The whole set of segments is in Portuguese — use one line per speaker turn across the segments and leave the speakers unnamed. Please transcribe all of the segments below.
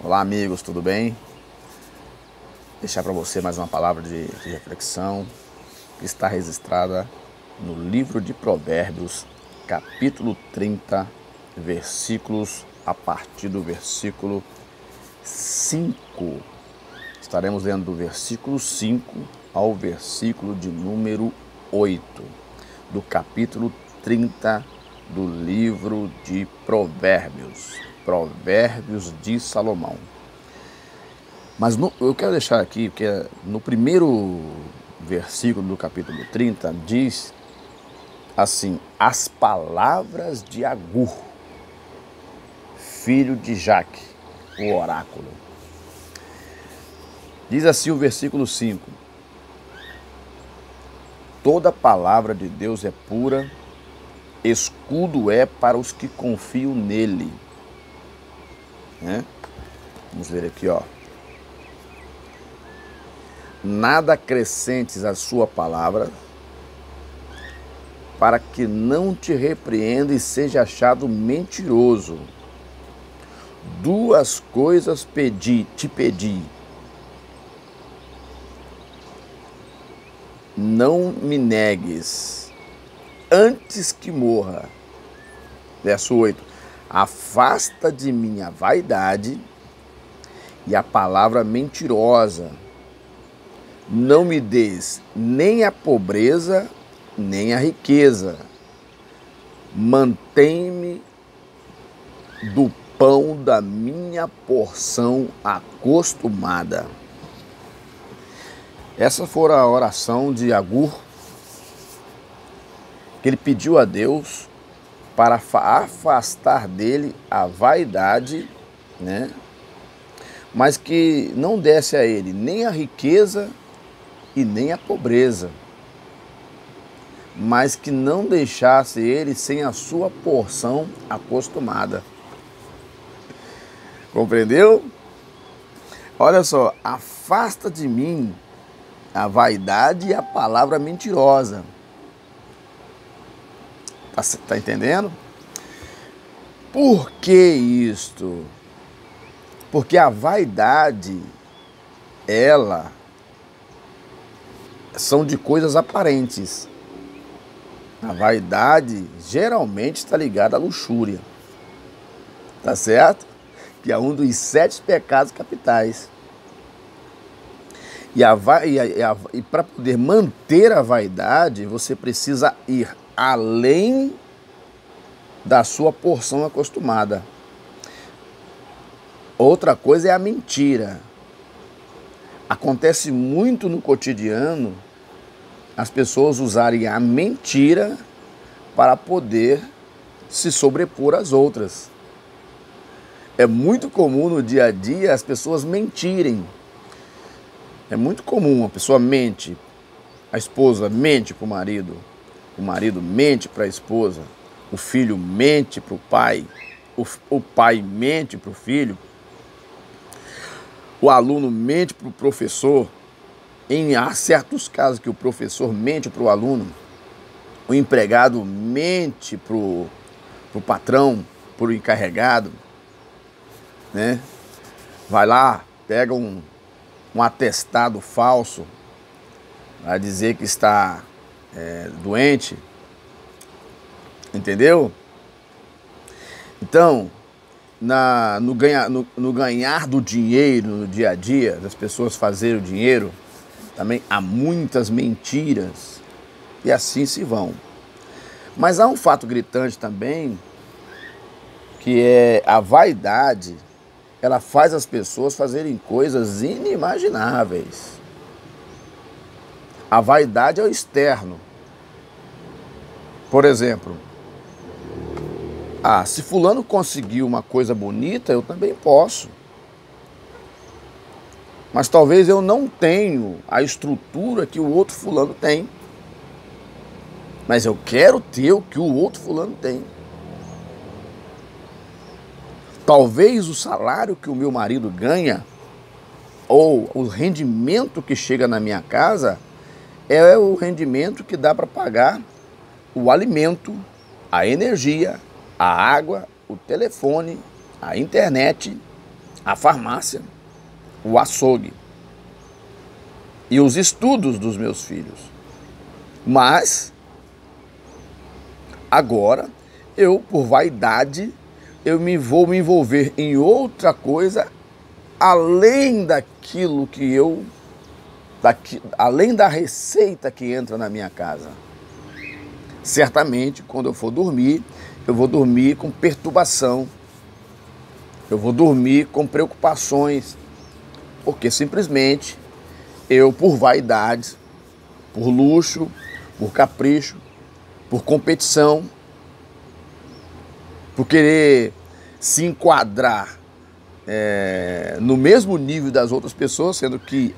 Olá amigos, tudo bem? Deixar para você mais uma palavra de reflexão que está registrada no livro de Provérbios, capítulo 30, versículos a partir do versículo 5. Estaremos lendo do versículo 5 ao versículo de número 8, do capítulo 30 do livro de Provérbios. Provérbios de Salomão. Mas eu quero deixar aqui, porque no primeiro versículo do capítulo 30 diz assim: as palavras de Agur, filho de Jaque, o oráculo. Diz assim o versículo 5: toda palavra de Deus é pura, escudo é para os que confiam nele. Vamos ver aqui, ó. Nada acrescentes à sua palavra, para que não te repreenda e seja achado mentiroso. Duas coisas te pedi. Não me negues, antes que morra. Verso 8. Afasta de mim a vaidade e a palavra mentirosa. Não me des nem a pobreza, nem a riqueza. Mantém-me do pão da minha porção acostumada. Essa foi a oração de Agur, que ele pediu a Deus para afastar dele a vaidade, mas que não desse a ele nem a riqueza e nem a pobreza, mas que não deixasse ele sem a sua porção acostumada. Compreendeu? Olha só, afasta de mim a vaidade e a palavra mentirosa. Tá entendendo? Por que isto? Porque a vaidade, ela são de coisas aparentes. A vaidade geralmente está ligada à luxúria. Tá certo? Que é um dos 7 pecados capitais. E para poder manter a vaidade, você precisa ir além da sua porção acostumada. Outra coisa é a mentira. Acontece muito no cotidiano as pessoas usarem a mentira para poder se sobrepor às outras. É muito comum no dia a dia as pessoas mentirem. É muito comum, a pessoa mente, a esposa mente para o marido mente para a esposa, o filho mente para o pai mente para o filho, o aluno mente para o professor. Há certos casos que o professor mente para o aluno, o empregado mente para o patrão, para o encarregado, Vai lá, pega um atestado falso para dizer que está doente, entendeu? Então, no ganhar do dinheiro no dia a dia, das pessoas fazerem o dinheiro, também há muitas mentiras e assim se vão. Mas há um fato gritante também, que é a vaidade. Ela faz as pessoas fazerem coisas inimagináveis. A vaidade é o externo. Por exemplo, se fulano conseguiu uma coisa bonita, eu também posso. Mas talvez eu não tenho a estrutura que o outro fulano tem. Mas eu quero ter o que o outro fulano tem. Talvez o salário que o meu marido ganha, ou o rendimento que chega na minha casa, é o rendimento que dá para pagar o alimento, a energia, a água, o telefone, a internet, a farmácia, o açougue e os estudos dos meus filhos. Mas agora eu, por vaidade, vou me envolver em outra coisa além daquilo que além da receita que entra na minha casa. Certamente, quando eu for dormir, eu vou dormir com perturbação. Eu vou dormir com preocupações, porque simplesmente eu, por vaidade, por luxo, por capricho, por competição, por querer se enquadrar no mesmo nível das outras pessoas, sendo que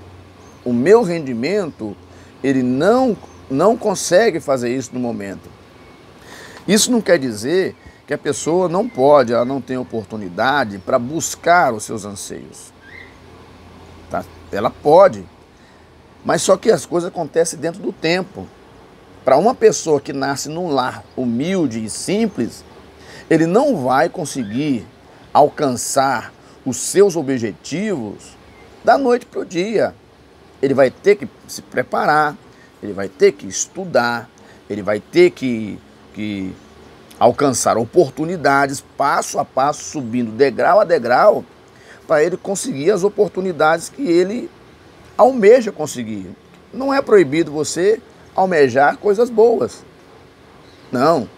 o meu rendimento, ele não consegue fazer isso no momento. Isso não quer dizer que a pessoa não pode, ela não tem oportunidade para buscar os seus anseios. Tá? Ela pode, mas só que as coisas acontecem dentro do tempo. Para uma pessoa que nasce num lar humilde e simples, ele não vai conseguir alcançar os seus objetivos da noite para o dia. Ele vai ter que se preparar, ele vai ter que estudar, ele vai ter que alcançar oportunidades passo a passo, subindo degrau a degrau, para ele conseguir as oportunidades que ele almeja conseguir. Não é proibido você almejar coisas boas. Não.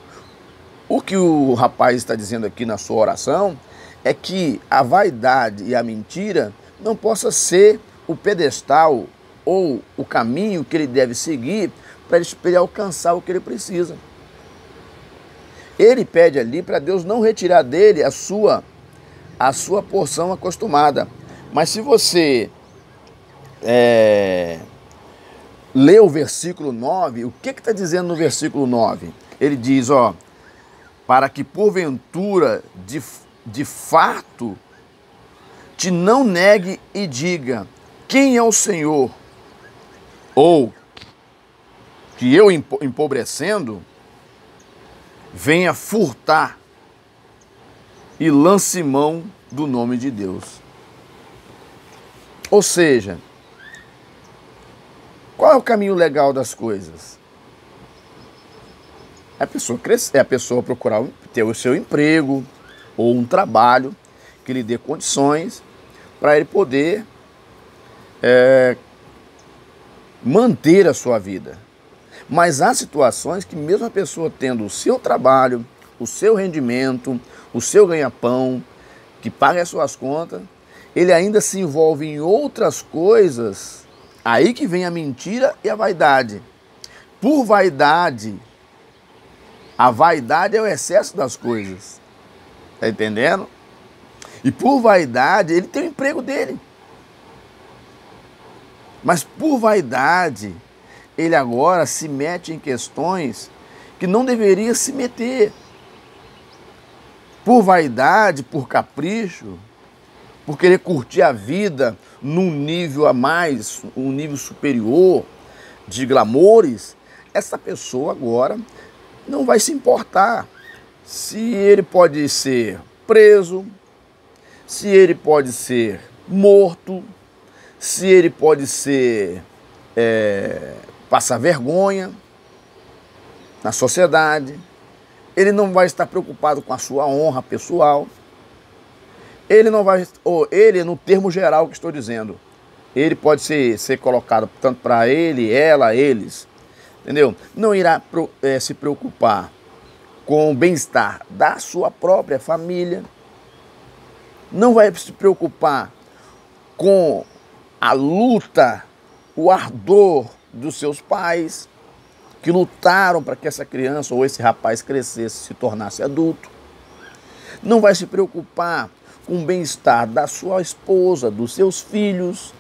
O que o rapaz está dizendo aqui na sua oração é que a vaidade e a mentira não possa ser o pedestal ou o caminho que ele deve seguir para ele alcançar o que ele precisa. Ele pede ali para Deus não retirar dele a sua porção acostumada. Mas se você ler o versículo 9, o que está dizendo no versículo 9? Ele diz, para que porventura, de fato, te não negue e diga, quem é o Senhor? Ou que eu, empobrecendo, venha furtar e lance mão do nome de Deus. Ou seja, qual é o caminho legal das coisas? É a pessoa crescer, é a pessoa procurar ter o seu emprego ou um trabalho que lhe dê condições para ele poder manter a sua vida. Mas há situações que mesmo a pessoa tendo o seu trabalho, o seu rendimento, o seu ganha-pão, que paga as suas contas, ele ainda se envolve em outras coisas. Aí que vem a mentira e a vaidade. Por vaidade, a vaidade é o excesso das coisas. Está entendendo? E por vaidade, ele tem o emprego dele. Mas por vaidade, ele agora se mete em questões que não deveria se meter. Por vaidade, por capricho, por querer curtir a vida num nível a mais, um nível superior de glamores, essa pessoa agora não vai se importar se ele pode ser preso, se ele pode ser morto, se ele pode ser passar vergonha na sociedade. Ele não vai estar preocupado com a sua honra pessoal. Ele não vai, ou ele, no termo geral que estou dizendo, ele pode ser colocado tanto para ele, ela, eles, entendeu? Não irá se preocupar com o bem-estar da sua própria família. Não vai se preocupar com a luta, o ardor dos seus pais, que lutaram para que essa criança ou esse rapaz crescesse, se tornasse adulto. Não vai se preocupar com o bem-estar da sua esposa, dos seus filhos,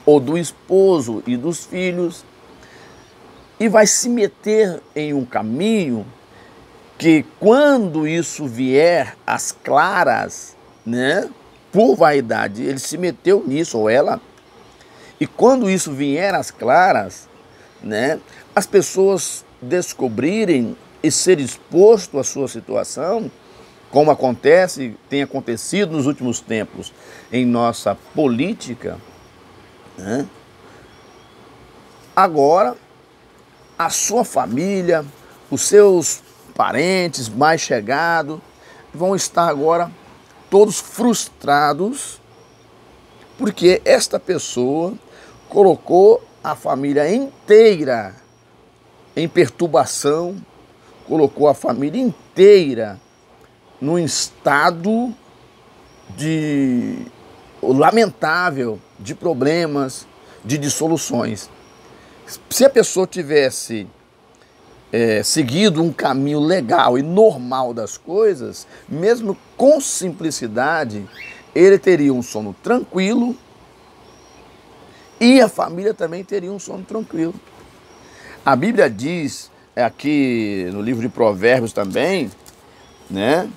ou do esposo e dos filhos, e vai se meter em um caminho que, quando isso vier às claras, né, por vaidade, ele se meteu nisso, ou ela, e quando isso vier às claras, né, as pessoas descobrirem e ser exposto à sua situação, como acontece, tem acontecido nos últimos tempos em nossa política, né? Agora, a sua família, os seus parentes mais chegados, vão estar agora todos frustrados, porque esta pessoa colocou a família inteira em perturbação, colocou a família inteira num estado lamentável, de problemas, de dissoluções. Se a pessoa tivesse seguido um caminho legal e normal das coisas, mesmo com simplicidade, ele teria um sono tranquilo e a família também teria um sono tranquilo. A Bíblia diz, aqui no livro de Provérbios também, né,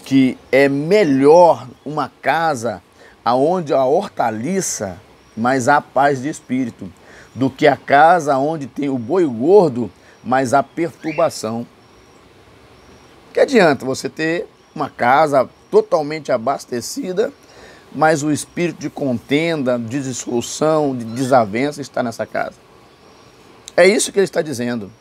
que é melhor uma casa onde há hortaliça, mas há paz de espírito, do que a casa onde tem o boi gordo, mas há perturbação. Que adianta você ter uma casa totalmente abastecida, mas o espírito de contenda, de dissolução, de desavença está nessa casa? É isso que ele está dizendo.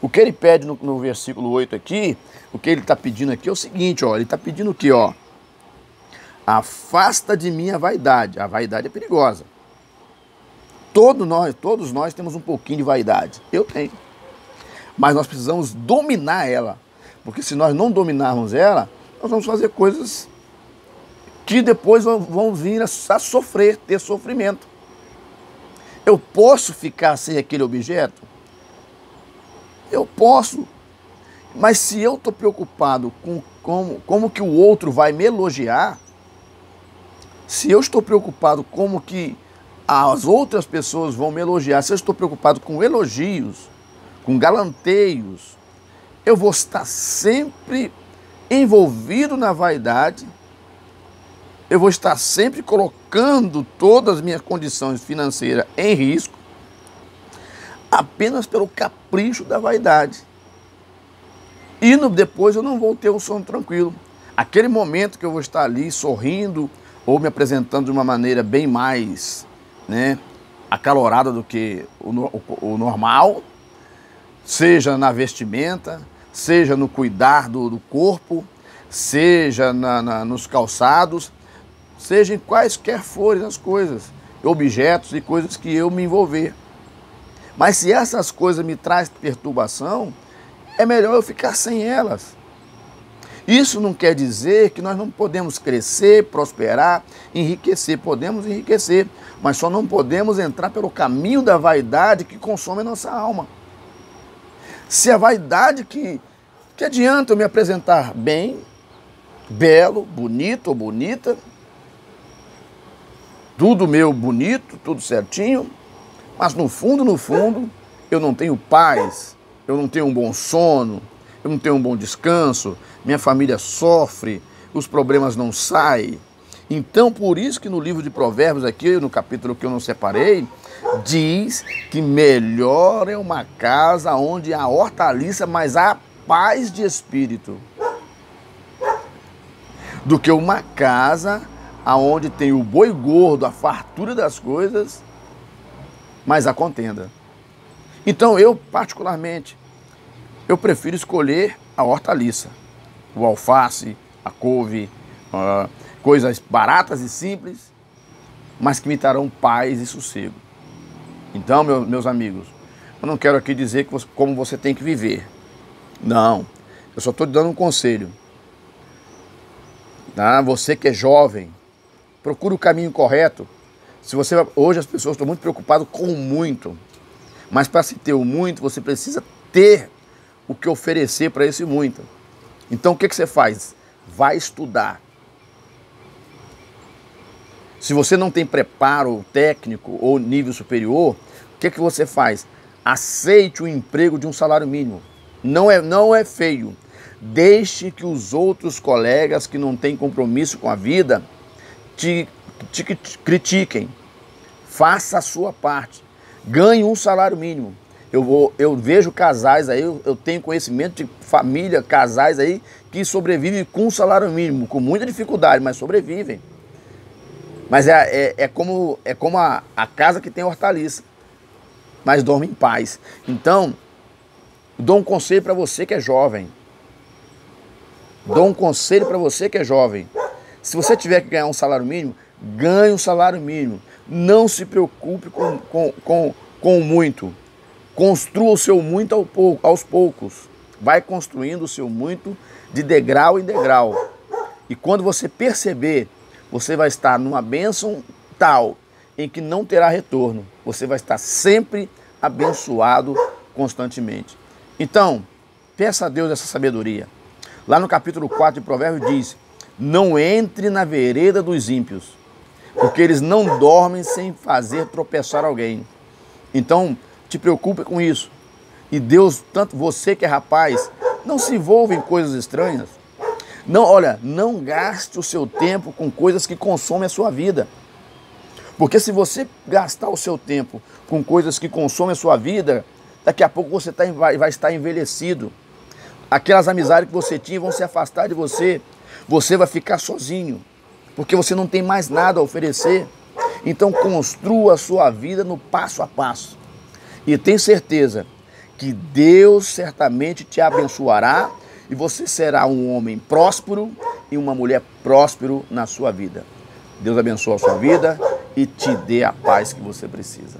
O que ele pede no versículo 8 aqui, o que ele está pedindo aqui é o seguinte, ó, ele está pedindo aqui, ó, afasta de mim a vaidade. A vaidade é perigosa. Todos nós temos um pouquinho de vaidade. Eu tenho. Mas nós precisamos dominar ela. Porque se nós não dominarmos ela, nós vamos fazer coisas que depois vão vir a sofrer, ter sofrimento. Eu posso ficar sem aquele objeto? Eu posso. Mas se eu estou preocupado com como que o outro vai me elogiar, se eu estou preocupado como que as outras pessoas vão me elogiar, se eu estou preocupado com elogios, com galanteios, eu vou estar sempre envolvido na vaidade, eu vou estar sempre colocando todas as minhas condições financeiras em risco, apenas pelo capricho da vaidade. E depois eu não vou ter um sono tranquilo. Aquele momento que eu vou estar ali sorrindo ou me apresentando de uma maneira bem mais, né, acalorada do que o normal, seja na vestimenta, seja no cuidar do corpo, seja nos calçados, seja em quaisquer forem as coisas, objetos e coisas que eu me envolver. Mas se essas coisas me trazem perturbação, é melhor eu ficar sem elas. Isso não quer dizer que nós não podemos crescer, prosperar, enriquecer. Podemos enriquecer, mas só não podemos entrar pelo caminho da vaidade que consome a nossa alma. Se a vaidade que adianta eu me apresentar bem, belo, bonito ou bonita, tudo meu bonito, tudo certinho, mas no fundo, eu não tenho paz, eu não tenho um bom sono, eu não tenho um bom descanso, minha família sofre, os problemas não saem. Então, por isso que no livro de Provérbios aqui, no capítulo que eu não separei, diz que melhor é uma casa onde há hortaliça, mas há paz de espírito, do que uma casa onde tem o boi gordo, a fartura das coisas, mas há contenda. Então eu, particularmente, eu prefiro escolher a hortaliça, o alface, a couve, coisas baratas e simples, mas que me trarão paz e sossego. Então, meus amigos, eu não quero aqui dizer como você tem que viver. Não, eu só estou te dando um conselho. Tá? Você que é jovem, procure o caminho correto. Hoje as pessoas estão muito preocupadas com o muito, mas para se ter o muito, você precisa ter o que oferecer para esse muito. Então o que você faz? Vai estudar. Se você não tem preparo técnico ou nível superior, o que você faz? Aceite o emprego de um salário mínimo. Não é feio. Deixe que os outros colegas que não têm compromisso com a vida te critiquem. Faça a sua parte. Ganhe um salário mínimo. Eu vejo casais aí, eu tenho conhecimento de família, casais aí que sobrevivem com um salário mínimo, com muita dificuldade, mas sobrevivem. Mas é como a casa que tem hortaliça, mas dorme em paz. Então, dou um conselho para você que é jovem. Dou um conselho para você que é jovem. Se você tiver que ganhar um salário mínimo, ganhe um salário mínimo. Não se preocupe com o muito. Construa o seu muito aos poucos. Vai construindo o seu muito de degrau em degrau. E quando você perceber, você vai estar numa bênção tal em que não terá retorno. Você vai estar sempre abençoado constantemente. Então, peça a Deus essa sabedoria. Lá no capítulo 4 de Provérbios diz: não entre na vereda dos ímpios, porque eles não dormem sem fazer tropeçar alguém. Então, te preocupe com isso. E Deus, tanto você que é rapaz, não se envolva em coisas estranhas. Não, olha, não gaste o seu tempo com coisas que consomem a sua vida. Porque se você gastar o seu tempo com coisas que consomem a sua vida, daqui a pouco você vai estar envelhecido. Aquelas amizades que você tinha vão se afastar de você. Você vai ficar sozinho, porque você não tem mais nada a oferecer. Então construa a sua vida no passo a passo. E tenho certeza que Deus certamente te abençoará e você será um homem próspero e uma mulher próspero na sua vida. Deus abençoe a sua vida e te dê a paz que você precisa.